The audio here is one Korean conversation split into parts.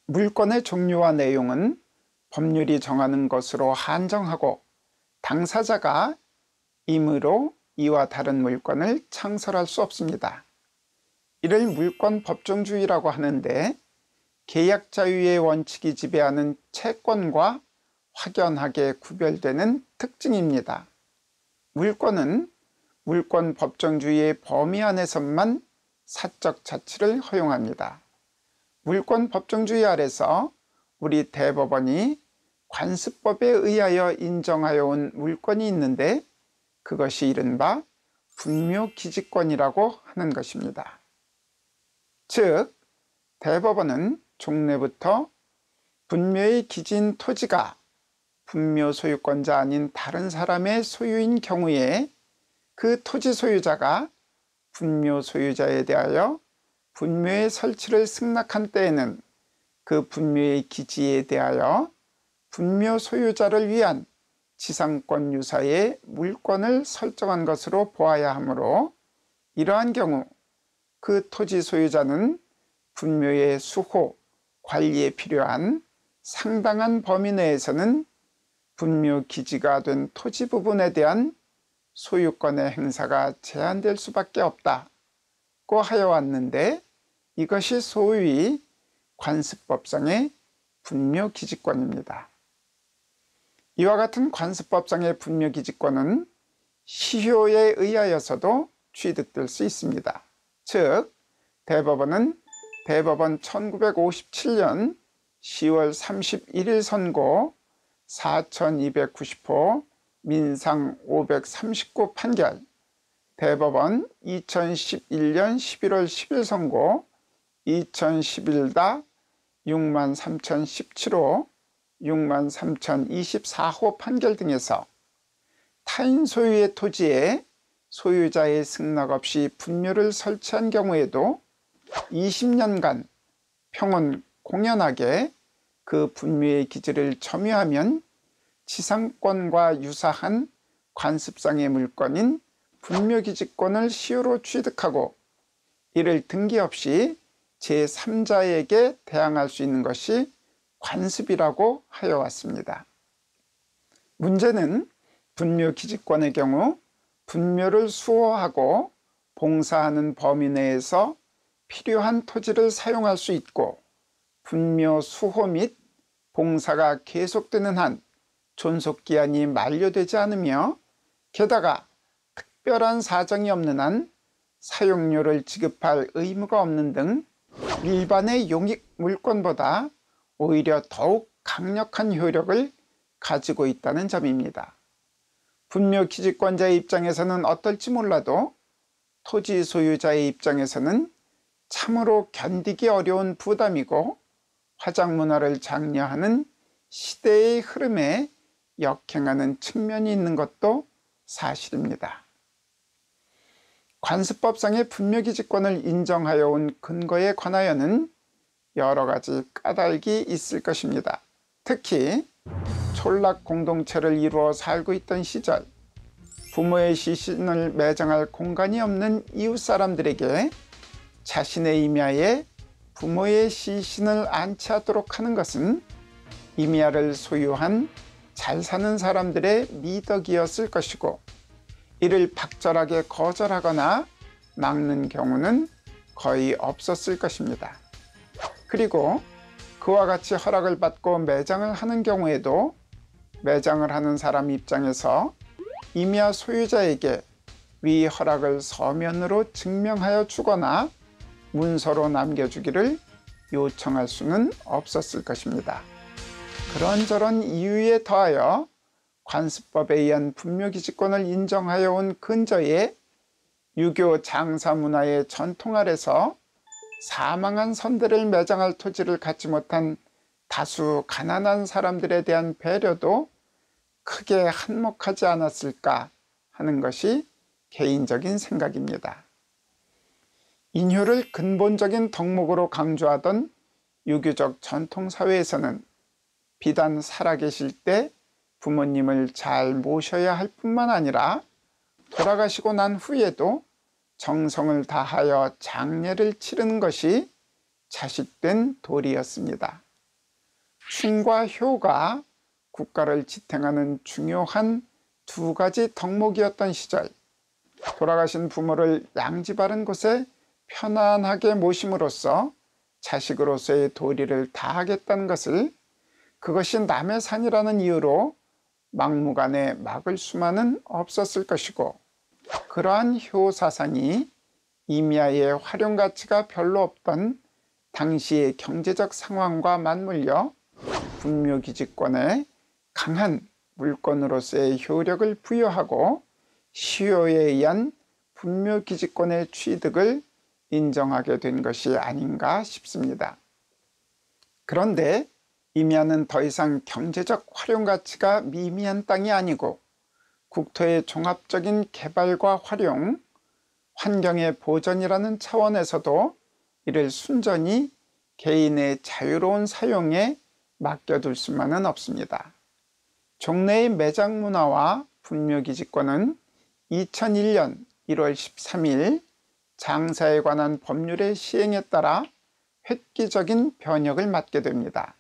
물권의 종류와 내용은 법률이 정하는 것으로 한정하고 당사자가 임의로 이와 다른 물권을 창설할 수 없습니다. 이를 물권 법정주의라고 하는데 계약 자유의 원칙이 지배하는 채권과 확연하게 구별되는 특징입니다. 물권은 물권 법정주의의 범위 안에서만 사적 자치를 허용합니다. 물권 법정주의 아래서 우리 대법원이 관습법에 의하여 인정하여 온 물권이 있는데 그것이 이른바 분묘기지권이라고 하는 것입니다. 즉, 대법원은 종래부터 분묘의 기지인 토지가 분묘 소유권자 아닌 다른 사람의 소유인 경우에 그 토지 소유자가 분묘 소유자에 대하여 분묘의 설치를 승낙한 때에는 그 분묘의 기지에 대하여 분묘 소유자를 위한 지상권 유사의 물권을 설정한 것으로 보아야 하므로 이러한 경우 그 토지 소유자는 분묘의 수호, 관리에 필요한 상당한 범위 내에서는 분묘 기지가 된 토지 부분에 대한 소유권의 행사가 제한될 수밖에 없다고 하여 왔는데 이것이 소위 관습법상의 분묘기지권입니다. 이와 같은 관습법상의 분묘기지권은 시효에 의하여서도 취득될 수 있습니다. 즉, 대법원은 대법원 1957년 10월 31일 선고 4290호 민상 539 판결, 대법원 2011년 11월 10일 선고 2011다 63,017호, 63,024호 판결 등에서 타인 소유의 토지에 소유자의 승낙 없이 분묘를 설치한 경우에도 20년간 평온 공연하게 그 분묘의 기지를 점유하면 지상권과 유사한 관습상의 물권인 분묘기지권을 시효로 취득하고 이를 등기 없이 제3자에게 대항할 수 있는 것이 관습이라고 하여 왔습니다. 문제는 분묘기지권의 경우 분묘를 수호하고 봉사하는 범위 내에서 필요한 토지를 사용할 수 있고 분묘 수호 및 봉사가 계속되는 한 존속기한이 만료되지 않으며 게다가 특별한 사정이 없는 한 사용료를 지급할 의무가 없는 등 일반의 용익 물권보다 오히려 더욱 강력한 효력을 가지고 있다는 점입니다. 분묘기지권자의 입장에서는 어떨지 몰라도 토지 소유자의 입장에서는 참으로 견디기 어려운 부담이고 화장문화를 장려하는 시대의 흐름에 역행하는 측면이 있는 것도 사실입니다. 관습법상의 분묘기지권을 인정하여 온 근거에 관하여는 여러 가지 까닭이 있을 것입니다. 특히 촌락 공동체를 이루어 살고 있던 시절 부모의 시신을 매장할 공간이 없는 이웃 사람들에게 자신의 임야에 부모의 시신을 안치하도록 하는 것은 임야를 소유한 잘 사는 사람들의 미덕이었을 것이고 이를 박절하게 거절하거나 막는 경우는 거의 없었을 것입니다. 그리고 그와 같이 허락을 받고 매장을 하는 경우에도 매장을 하는 사람 입장에서 임야 소유자에게 위 허락을 서면으로 증명하여 주거나 문서로 남겨주기를 요청할 수는 없었을 것입니다. 그런저런 이유에 더하여 관습법에 의한 분묘기지권을 인정하여 온 근저에 유교 장사 문화의 전통 아래서 사망한 선대를 매장할 토지를 갖지 못한 다수 가난한 사람들에 대한 배려도 크게 한몫하지 않았을까 하는 것이 개인적인 생각입니다. 인효를 근본적인 덕목으로 강조하던 유교적 전통사회에서는 비단 살아계실 때 부모님을 잘 모셔야 할 뿐만 아니라 돌아가시고 난 후에도 정성을 다하여 장례를 치르는 것이 자식된 도리였습니다. 충과 효가 국가를 지탱하는 중요한 두 가지 덕목이었던 시절, 돌아가신 부모를 양지 바른 곳에 편안하게 모심으로써 자식으로서의 도리를 다하겠다는 것을, 그것이 남의 산이라는 이유로 막무가내 막을 수만은 없었을 것이고, 그러한 효사상이 임야의 활용가치가 별로 없던 당시의 경제적 상황과 맞물려 분묘기지권에 강한 물권으로서의 효력을 부여하고 시효에 의한 분묘기지권의 취득을 인정하게 된 것이 아닌가 싶습니다. 그런데 임야는 더 이상 경제적 활용가치가 미미한 땅이 아니고 국토의 종합적인 개발과 활용, 환경의 보전이라는 차원에서도 이를 순전히 개인의 자유로운 사용에 맡겨둘 수만은 없습니다. 종래의 매장 문화와 분묘기지권은 2001년 1월 13일 장사에 관한 법률의 시행에 따라 획기적인 변혁을 맞게 됩니다.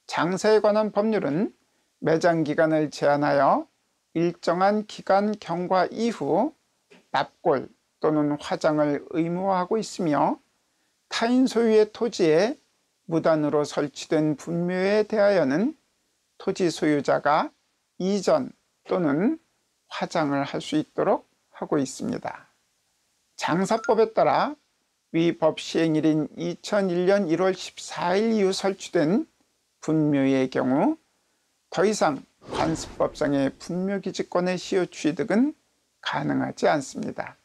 장사에 관한 법률은 매장 기간을 제한하여 일정한 기간 경과 이후 납골 또는 화장을 의무화하고 있으며, 타인 소유의 토지에 무단으로 설치된 분묘에 대하여는 토지 소유자가 이전 또는 화장을 할 수 있도록 하고 있습니다. 장사법에 따라 위 법 시행일인 2001년 1월 14일 이후 설치된 분묘의 경우 더 이상 관습법상의 분묘기지권의 시효 취득은 가능하지 않습니다.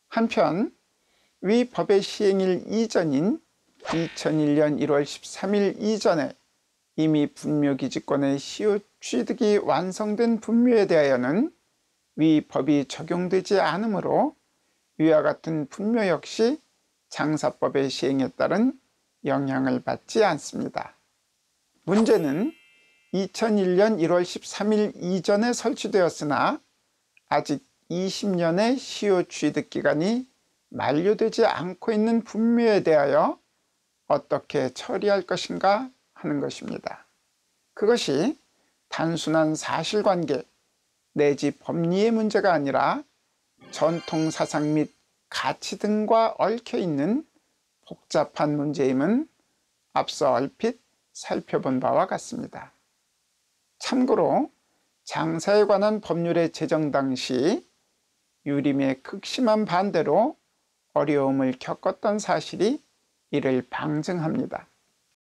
한편 위 법의 시행일 이전인 2001년 1월 13일 이전에 이미 분묘기지권의 시효 취득이 완성된 분묘에 대하여는 위 법이 적용되지 않으므로 위와 같은 분묘 역시 장사법의 시행에 따른 영향을 받지 않습니다. 문제는 2001년 1월 13일 이전에 설치되었으나 아직 20년의 시효 취득 기간이 만료되지 않고 있는 분묘에 대하여 어떻게 처리할 것인가 하는 것입니다. 그것이 단순한 사실관계 내지 법리의 문제가 아니라 전통사상 및 가치 등과 얽혀있는 복잡한 문제임은 앞서 얼핏 살펴본 바와 같습니다. 참고로 장사에 관한 법률의 제정 당시 유림의 극심한 반대로 어려움을 겪었던 사실이 이를 방증합니다.